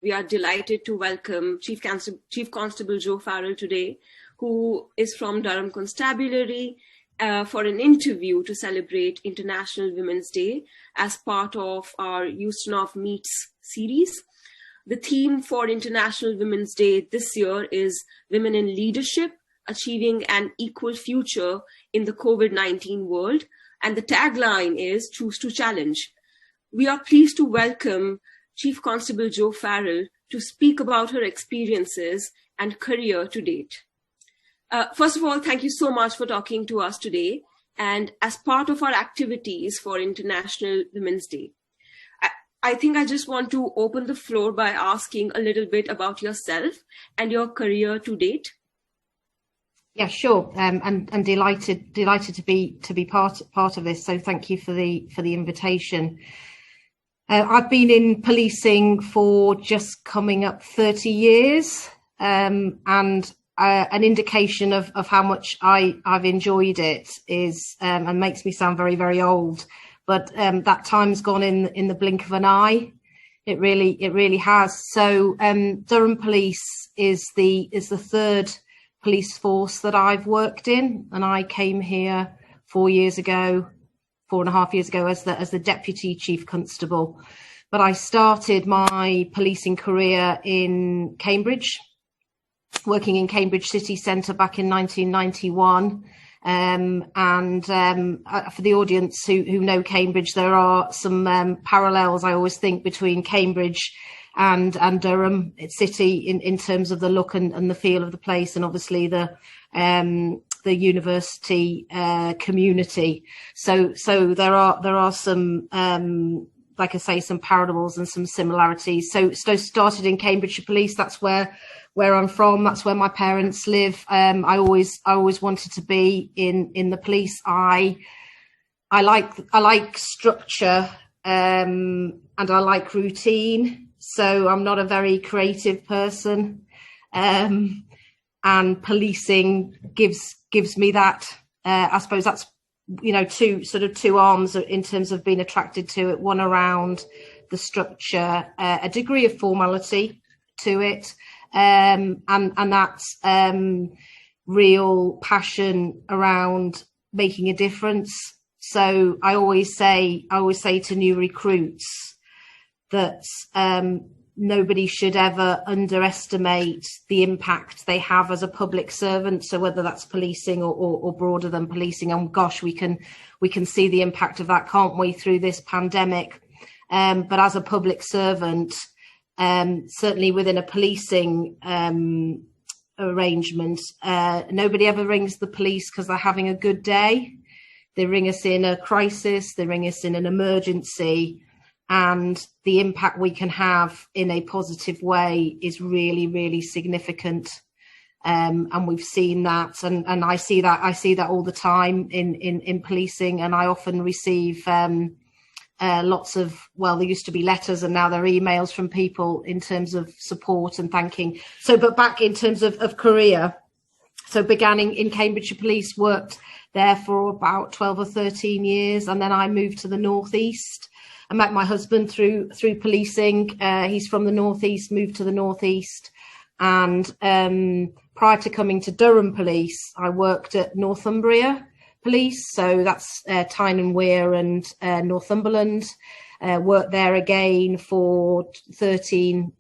We are delighted to welcome Chief Constable Joe Farrell today, who is from Durham Constabulary, for an interview to celebrate International Women's Day as part of our Ustinov Meets series. The theme for International Women's Day this year is Women in Leadership, Achieving an Equal Future in the COVID-19 World, and the tagline is Choose to Challenge. We are pleased to welcome Chief Constable Joe Farrell to speak about her experiences and career to date. First of all, thank you so much for talking to us today, and as part of our activities for International Women's Day. I think I just want to open the floor by asking a little bit about yourself and your career to date. Yeah, sure. And delighted to be part of this. So thank you for the invitation. I've been in policing for just coming up 30 years, and an indication of how much I've enjoyed it is, and makes me sound very, very old, but that time's gone in the blink of an eye. It really has. So Durham Police is the third police force that I've worked in, and I came here 4.5 years ago as the Deputy Chief Constable. But I started my policing career in Cambridge, working in Cambridge City Centre back in 1991. For the audience who know Cambridge, there are some parallels, I always think, between Cambridge and Durham City in terms of the look and the feel of the place, and obviously the university community. So there are some like I say, some parallels and some similarities. So started in Cambridgeshire Police. That's where I'm from. That's where my parents live. I always wanted to be in the police. I like structure, and I like routine. So I'm not a very creative person, and policing gives me that. I suppose that's, two arms in terms of being attracted to it. One around the structure, a degree of formality to it, and that's real passion around making a difference. So I always say to new recruits that nobody should ever underestimate the impact they have as a public servant. So whether that's policing or broader than policing, and gosh, we can see the impact of that, can't we, through this pandemic? But as a public servant, certainly within a policing arrangement, nobody ever rings the police because they're having a good day. They ring us in a crisis, they ring us in an emergency. And the impact we can have in a positive way is really, really significant. And we've seen that, and I see that all the time in policing. And I often receive lots of, well, there used to be letters and now there are emails from people in terms of support and thanking. So, but back in terms of career, so began in Cambridgeshire Police, worked there for about 12 or 13 years. And then I moved to the Northeast. I met my husband through policing. He's from the Northeast, moved to the Northeast. And prior to coming to Durham Police, I worked at Northumbria Police. So that's Tyne and Wear and Northumberland. Worked there again for 13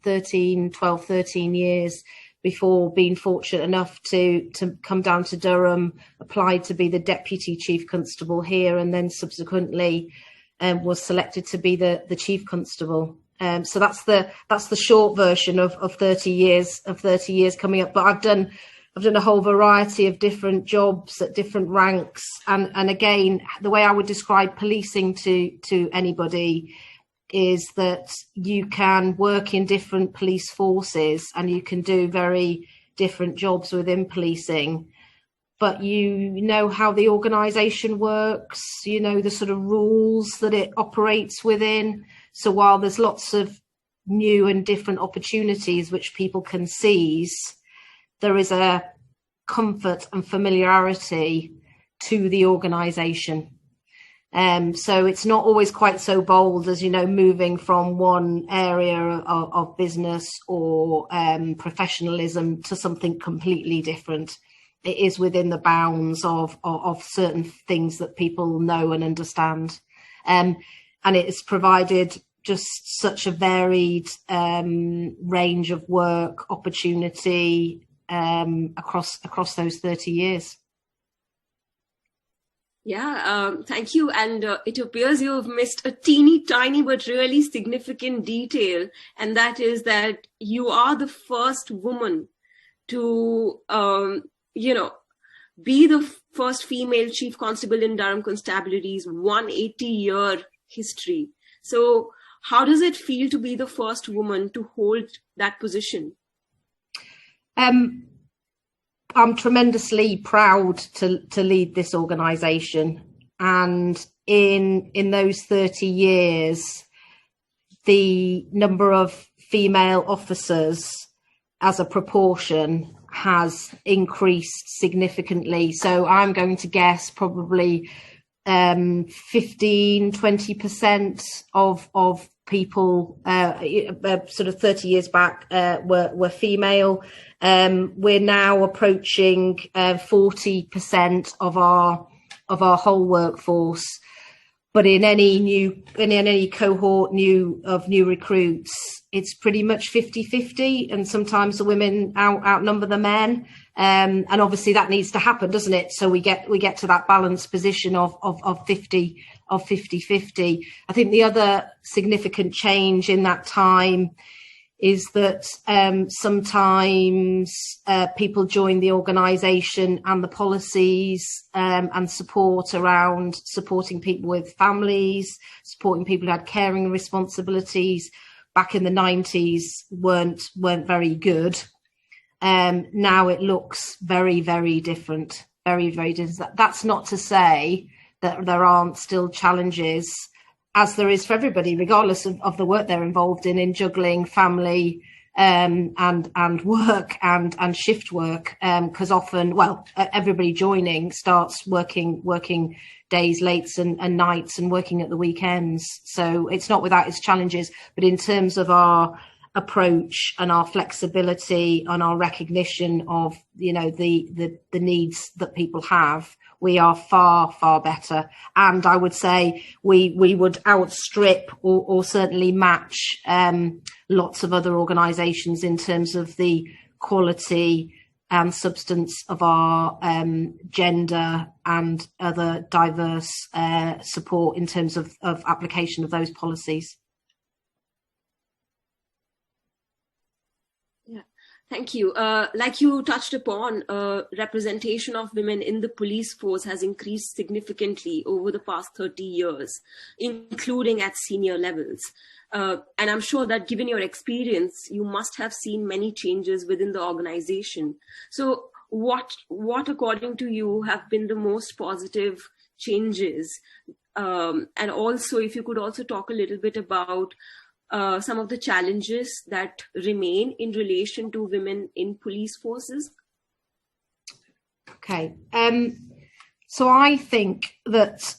years before being fortunate enough to come down to Durham, applied to be the Deputy Chief Constable here, and then subsequently was selected to be the Chief Constable. So that's the short version of 30 years coming up. But I've done a whole variety of different jobs at different ranks, and again, the way I would describe policing to anybody is that you can work in different police forces and you can do very different jobs within policing. But you know how the organisation works, you know the sort of rules that it operates within. So while there's lots of new and different opportunities which people can seize, there is a comfort and familiarity to the organisation. So it's not always quite so bold as, moving from one area of business or professionalism to something completely different. It is within the bounds of certain things that people know and understand. And it has provided just such a varied range of work opportunity across those 30 years. Yeah, thank you. And it appears you have missed a teeny tiny but really significant detail, and that is that you are the first woman to, be the first female chief constable in Durham Constabulary's 180-year history. So how does it feel to be the first woman to hold that position? I'm tremendously proud to lead this organisation, and in those 30 years, the number of female officers as a proportion has increased significantly. So I'm going to guess probably 15-20% of people sort of 30 years back were female. We're now approaching 40% of our whole workforce. But in any cohort of new recruits, it's pretty much 50-50, and sometimes the women outnumber the men. And obviously that needs to happen, doesn't it? So we get to that balanced position of 50-50. I think the other significant change in that time is that sometimes people join the organisation and the policies and support around supporting people with families, supporting people who had caring responsibilities back in the 90s weren't very good. Now it looks very, very different, very, very different. That's not to say that there aren't still challenges, as there is for everybody, regardless of the work they're involved in juggling family and work and shift work, because often, everybody joining starts working days, lates and nights, and working at the weekends. So it's not without its challenges, but in terms of our approach and our flexibility and our recognition of the needs that people have, we are far, far better. And I would say we would outstrip or certainly match lots of other organisations in terms of the quality and substance of our gender and other diverse support in terms of application of those policies. Thank you. Like you touched upon, representation of women in the police force has increased significantly over the past 30 years, including at senior levels. And I'm sure that given your experience, you must have seen many changes within the organization. So what according to you, have been the most positive changes? And also, if you could also talk a little bit about some of the challenges that remain in relation to women in police forces. Okay. So I think that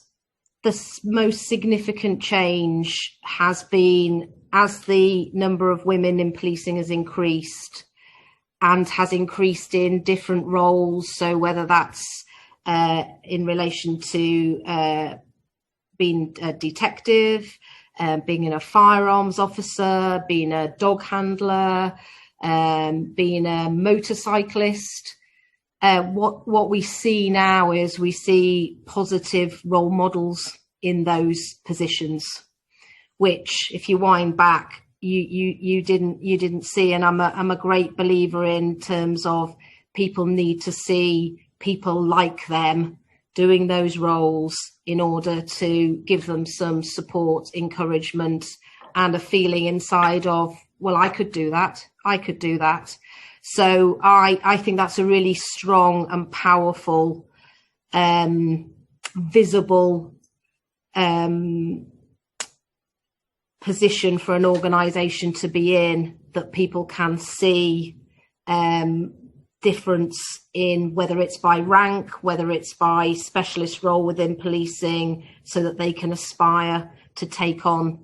the most significant change has been as the number of women in policing has increased and has increased in different roles. So whether that's in relation to being a detective, being a firearms officer, being a dog handler, being a motorcyclist. What we see now is we see positive role models in those positions, which, if you wind back, you didn't see. And I'm a great believer in terms of people need to see people like them doing those roles in order to give them some support, encouragement, and a feeling inside of, well, I could do that. So I think that's a really strong and powerful, visible position for an organisation to be in, that people can see difference in whether it's by rank, whether it's by specialist role within policing, so that they can aspire to take on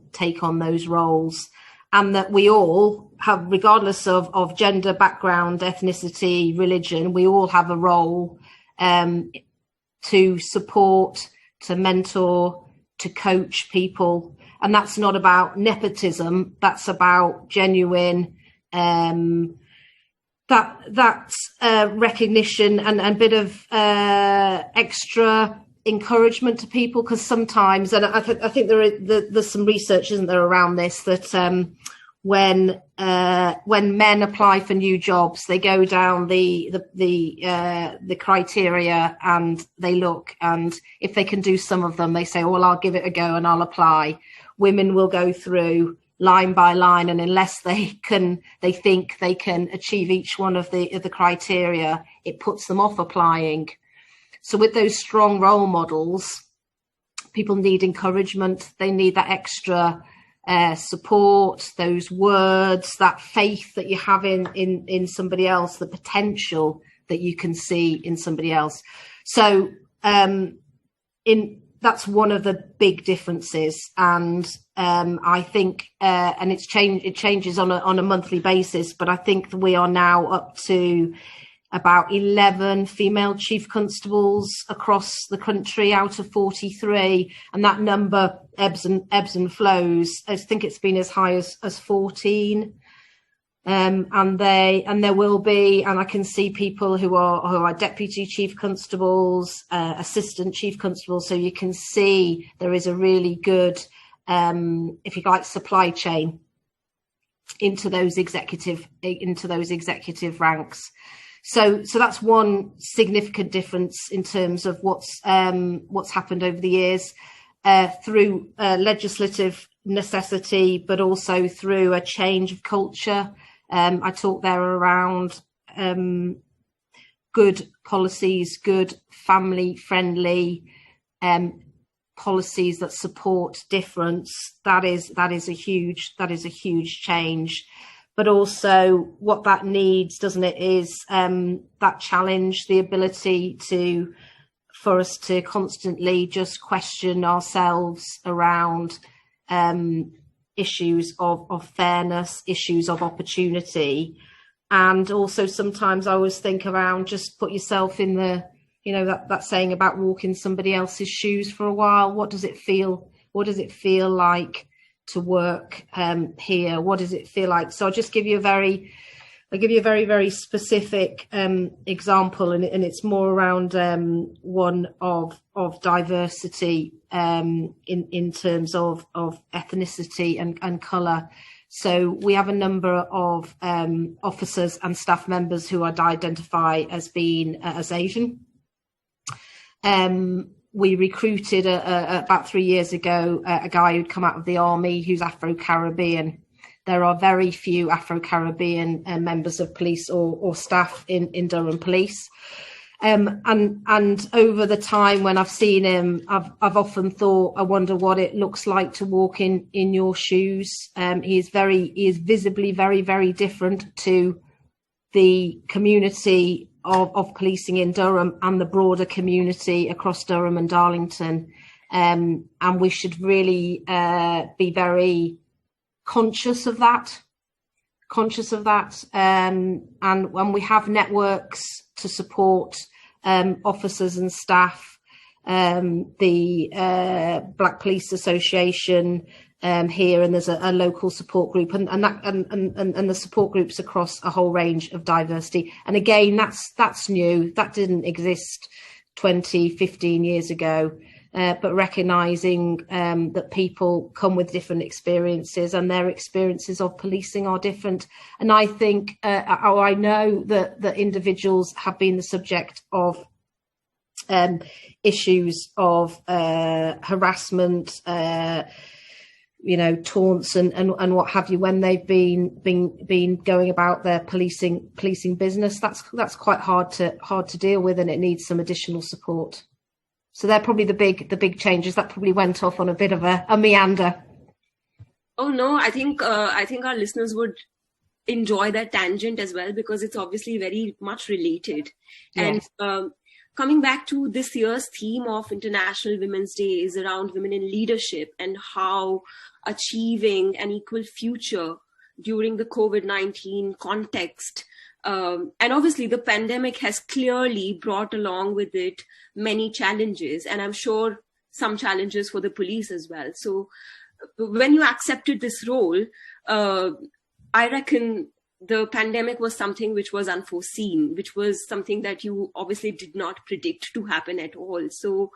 those roles. And that we all have, regardless of gender, background, ethnicity, religion, we all have a role to support, to mentor, to coach people. And that's not about nepotism, that's about genuine recognition and a bit of extra encouragement to people, because sometimes, and I think there's some research, isn't there, around this, that when men apply for new jobs, they go down the criteria and they look, and if they can do some of them, they say, oh, well, I'll give it a go and I'll apply. Women will go through line by line, and unless they think they can achieve each one of the criteria, it puts them off applying. So with those strong role models, people need encouragement. They need that extra support, those words, that faith that you have in somebody else, the potential that you can see in somebody else. So that's one of the big differences, and I think, and it changes on a monthly basis, but I think that we are now up to about 11 female chief constables across the country out of 43, and that number ebbs and flows. I think it's been as high as 14. And there will be, and I can see people who are deputy chief constables, assistant chief constables. So you can see there is a really good, if you like, supply chain into those executive ranks. So that's one significant difference in terms of what's happened over the years, through legislative necessity, but also through a change of culture. I talked there around good policies, good family-friendly policies that support difference. That is a huge change. But also, what that needs, doesn't it, is that challenge, the ability for us to constantly just question ourselves around issues of fairness, issues of opportunity. And also sometimes I always think around, just put yourself in that saying about walking somebody else's shoes for a while. What does it feel like to work here? What does it feel like? So I'll give you a very, very specific example, and it's more around one of diversity in terms of ethnicity and colour. So we have a number of officers and staff members who identify as being as Asian. We recruited about 3 years ago a guy who'd come out of the army who's Afro-Caribbean. There are very few Afro-Caribbean members of police or staff in Durham Police. And over the time when I've seen him, I've often thought, I wonder what it looks like to walk in your shoes. He is visibly very, very different to the community of policing in Durham and the broader community across Durham and Darlington. And we should really be very conscious of that. And when we have networks to support officers and staff, the Black Police Association here, and there's a local support group, and the support groups across a whole range of diversity. And again, that's new. That didn't exist 20, 15 years ago. But recognising that people come with different experiences, and their experiences of policing are different. And I think, I know that individuals have been the subject of issues of harassment, taunts and what have you, when they've been going about their policing business. That's quite hard to deal with, and it needs some additional support. So they're probably the big changes. That probably went off on a bit of a meander. Oh no, I think our listeners would enjoy that tangent as well, because it's obviously very much related. Yes. And coming back to this year's theme of International Women's Day is around women in leadership and how achieving an equal future during the COVID-19 context. And obviously the pandemic has clearly brought along with it many challenges, and I'm sure some challenges for the police as well. So when you accepted this role, I reckon the pandemic was something which was unforeseen, which was something that you obviously did not predict to happen at all. So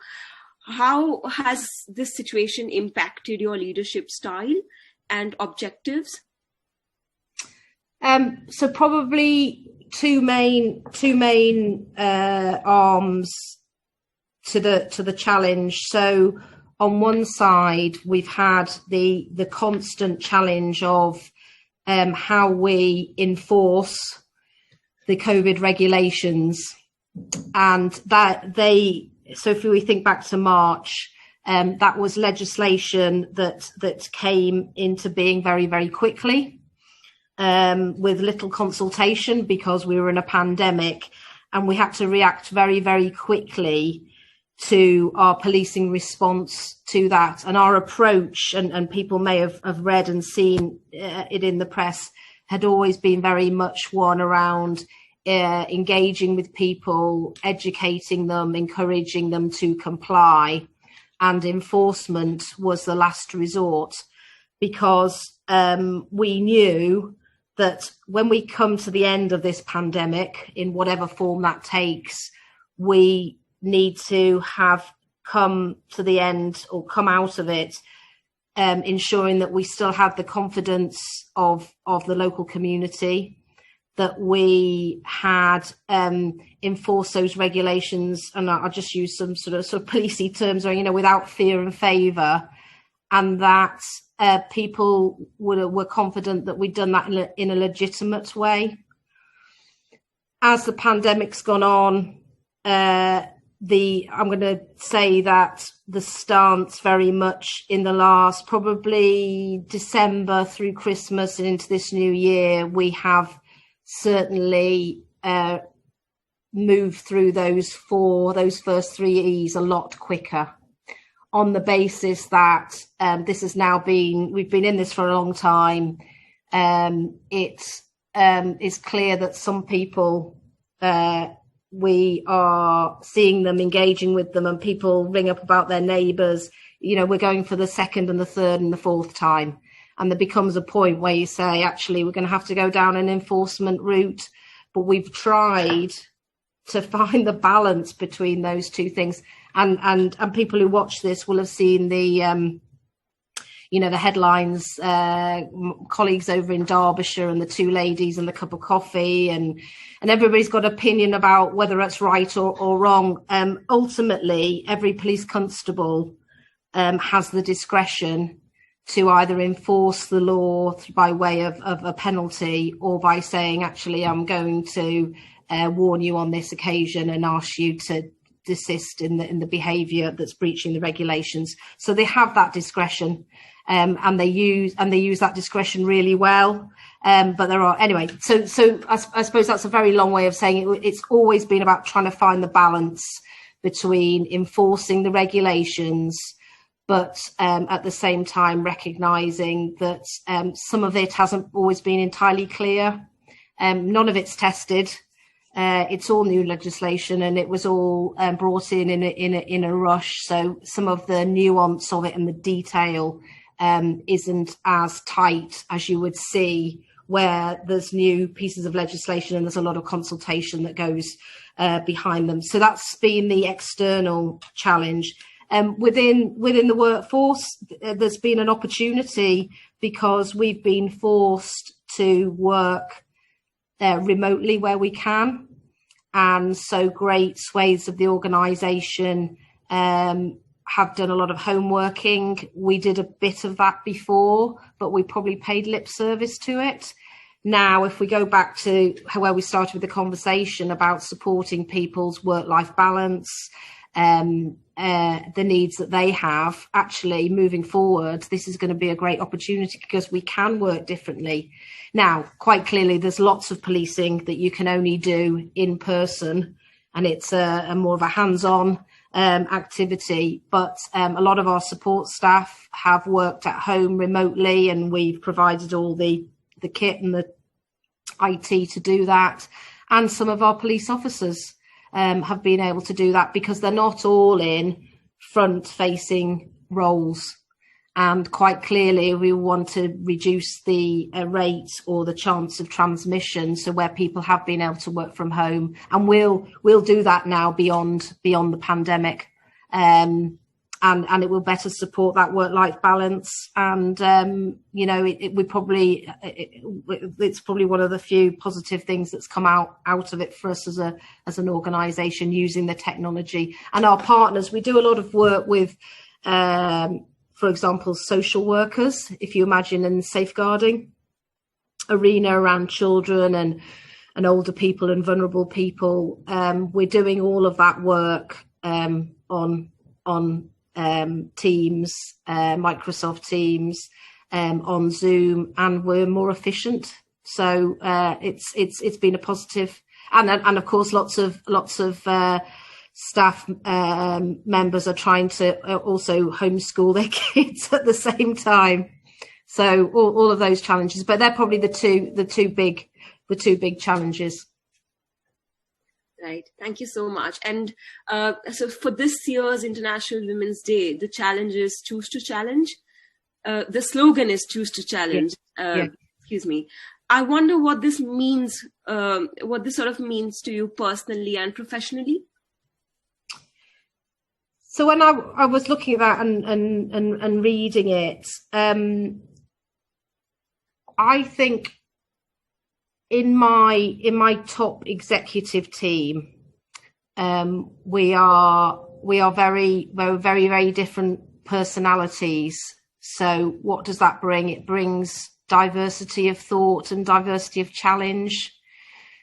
how has this situation impacted your leadership style and objectives? So probably two main arms to the challenge. So on one side, we've had the constant challenge of how we enforce the COVID regulations, and so if we think back to March, that was legislation that came into being very, very quickly, with little consultation, because we were in a pandemic, and we had to react very, very quickly to our policing response to that. And our approach, and people may have read and seen it in the press, had always been very much one around engaging with people, educating them, encouraging them to comply, and enforcement was the last resort, because we knew that when we come to the end of this pandemic, in whatever form that takes, we need to have come to the end or come out of it, ensuring that we still have the confidence of the local community, that we had enforced those regulations, and I'll just use some sort of policey terms, or, without fear and favour, and that people were confident that we'd done that in a legitimate way. As the pandemic's gone on, I'm going to say that the stance very much in the last probably December through Christmas and into this new year, we have certainly moved through those first 3 E's a lot quicker, on the basis that this has now we've been in this for a long time. It is clear that some people, we are seeing them, engaging with them, and people ring up about their neighbours. We're going for the second and the third and the fourth time. And there becomes a point where you say, actually, we're going to have to go down an enforcement route. But we've tried to find the balance between those two things. And people who watch this will have seen the headlines, colleagues over in Derbyshire, and the two ladies and the cup of coffee, and everybody's got opinion about whether that's right or wrong. Ultimately, every police constable has the discretion to either enforce the law by way of a penalty, or by saying, actually, I'm going to warn you on this occasion and ask you to desist in the behaviour that's breaching the regulations. So they have that discretion. And they use that discretion really well. But there are, anyway, so I suppose that's a very long way of saying it's always been about trying to find the balance between enforcing the regulations, but at the same time recognising that some of it hasn't always been entirely clear. None of it's tested. It's all new legislation, and it was all brought in a rush. So some of the nuance of it and the detail isn't as tight as you would see where there's new pieces of legislation and there's a lot of consultation that goes behind them. So that's been the external challenge. Within the workforce, there's been an opportunity, because we've been forced to work remotely where we can, and so great swathes of the organisation have done a lot of home working. We did a bit of that before, but we probably paid lip service to it. Now, if we go back to where we started with the conversation about supporting people's work-life balance, the needs that they have, actually moving forward, this is going to be a great opportunity because we can work differently. Now, quite clearly, there's lots of policing that you can only do in person, and it's a more of a hands-on activity. But a lot of our support staff have worked at home remotely, and we've provided all the kit and the IT to do that. And some of our police officers have been able to do that because they're not all in front-facing roles. And quite clearly, we want to reduce the rate or the chance of transmission. So where people have been able to work from home, and we'll do that now beyond the pandemic, and it will better support that work-life balance. And it's probably one of the few positive things that's come out of it for us as an organisation, using the technology. And our partners, we do a lot of work with, for example, social workers. If you imagine in the safeguarding arena around children and older people and vulnerable people, we're doing all of that work on Teams, Microsoft Teams, on Zoom, and we're more efficient. So it's been a positive, and of course lots of staff members are trying to also homeschool their kids at the same time. So all of those challenges, but they're probably the two big challenges. Right. Thank you so much. And so for this year's International Women's Day, the challenge is Choose to Challenge. The slogan is Choose to Challenge. Yeah. Excuse me. I wonder what this means, what this sort of means to you personally and professionally. So when I was looking at that and reading it, I think in my top executive team, we are very, very, very different personalities. So what does that bring? It brings diversity of thought and diversity of challenge.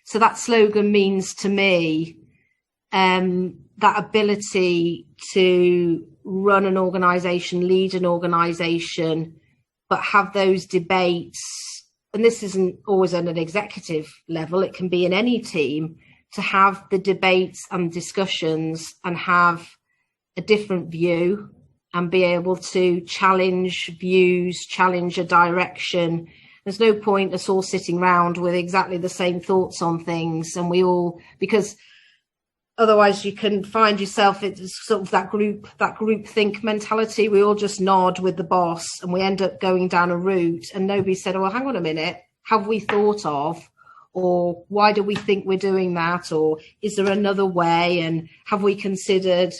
So that slogan means to me that ability to run an organisation, lead an organisation, but have those debates. And this isn't always at an executive level, it can be in any team, to have the debates and discussions and have a different view and be able to challenge views, challenge a direction. There's no point us all sitting around with exactly the same thoughts on things, and we all, because otherwise you can find yourself, it's sort of that group think mentality. We all just nod with the boss and we end up going down a route, and nobody said, oh, well, hang on a minute, have we thought of, or why do we think we're doing that, or is there another way, and have we considered?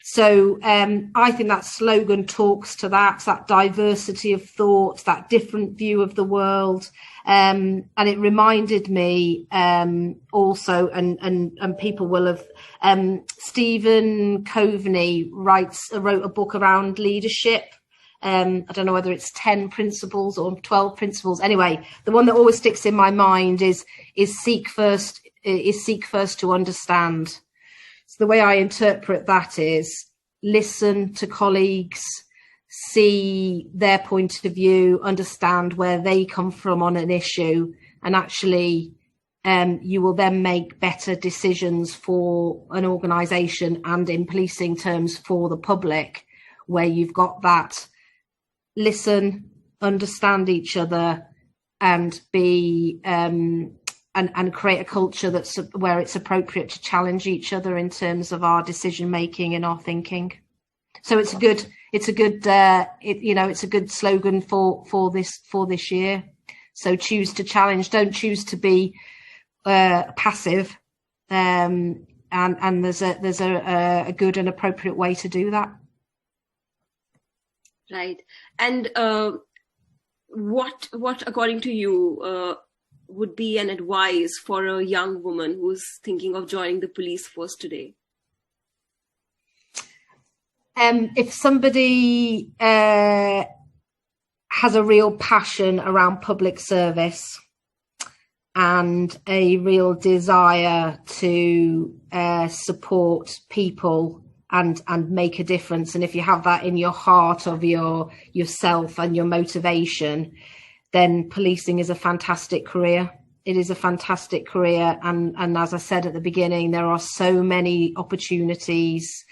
So I think that slogan talks to that diversity of thought, that different view of the world. And it reminded me also, and people will have, Stephen Coveney wrote a book around leadership. I don't know whether it's 10 principles or 12 principles. Anyway, the one that always sticks in my mind is seek first to understand. So the way I interpret that is listen to colleagues, see their point of view, understand where they come from on an issue, and actually you will then make better decisions for an organisation and in policing terms for the public, where you've got that listen, understand each other, and be and create a culture that's where it's appropriate to challenge each other in terms of our decision making and our thinking. So it's a good slogan for this year. So choose to challenge, don't choose to be passive, and there's a good and appropriate way to do that. Right. And what according to you would be an advice for a young woman who's thinking of joining the police force today? If somebody has a real passion around public service and a real desire to support people and make a difference. And if you have that in your heart of yourself and your motivation, then policing is a fantastic career. It is a fantastic career. And as I said at the beginning, there are so many opportunities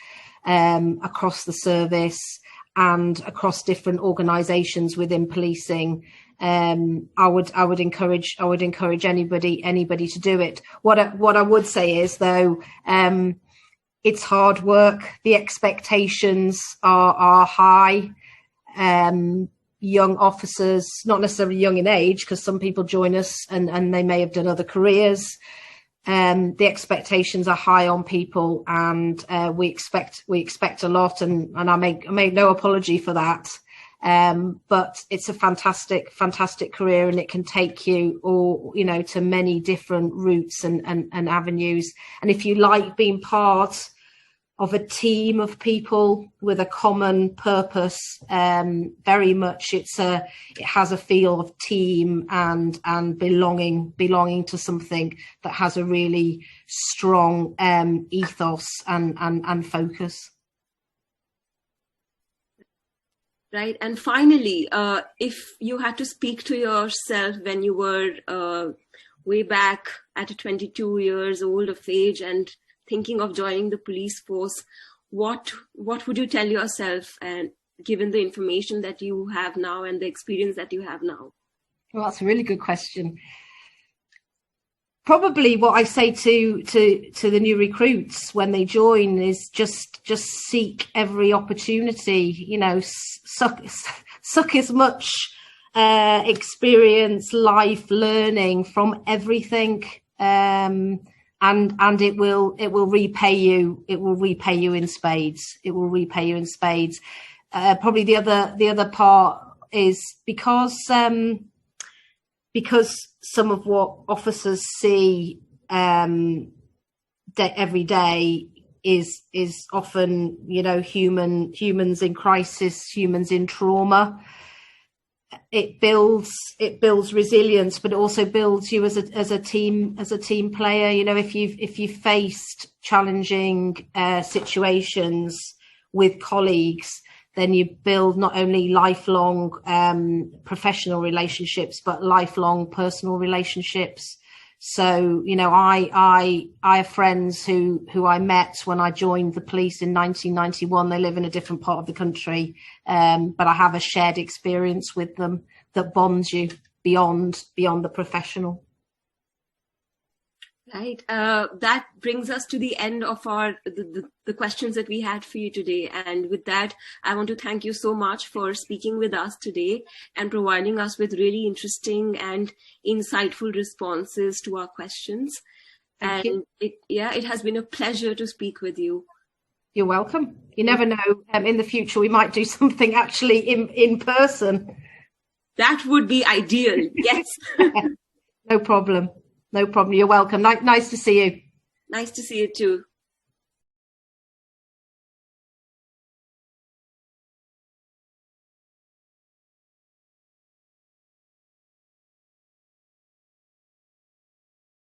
across the service and across different organisations within policing. I would encourage anybody to do it. What I would say is, though, it's hard work. The expectations are high. Young officers, not necessarily young in age, because some people join us and they may have done other careers. The expectations are high on people, and we expect a lot, and I make no apology for that. But it's a fantastic career, and it can take you to many different routes and avenues. And if you like being part of a team of people with a common purpose, very much it has a feel of team and belonging to something that has a really strong ethos and focus. Right. And finally, if you had to speak to yourself when you were way back at 22 years old of age and thinking of joining the police force, what would you tell yourself, and given the information that you have now and the experience that you have now? Well, that's a really good question. Probably what I say to the new recruits when they join is just seek every opportunity. Suck as much experience, life, learning from everything. And it will repay you. It will repay you in spades. It will repay you in spades. Probably the other part is because some of what officers see every day is often humans in crisis, humans in trauma. It builds resilience, but it also builds you as a team player. If you've faced challenging situations with colleagues, then you build not only lifelong professional relationships, but lifelong personal relationships. So, I have friends who I met when I joined the police in 1991. They live in a different part of the country, but I have a shared experience with them that bonds you beyond the professional. Right. That brings us to the end of the questions that we had for you today. And with that, I want to thank you so much for speaking with us today and providing us with really interesting and insightful responses to our questions. Thank you. It has been a pleasure to speak with you. You're welcome. You never know. In the future, we might do something actually in person. That would be ideal. Yes. No problem. You're welcome. Nice to see you. Nice to see you too.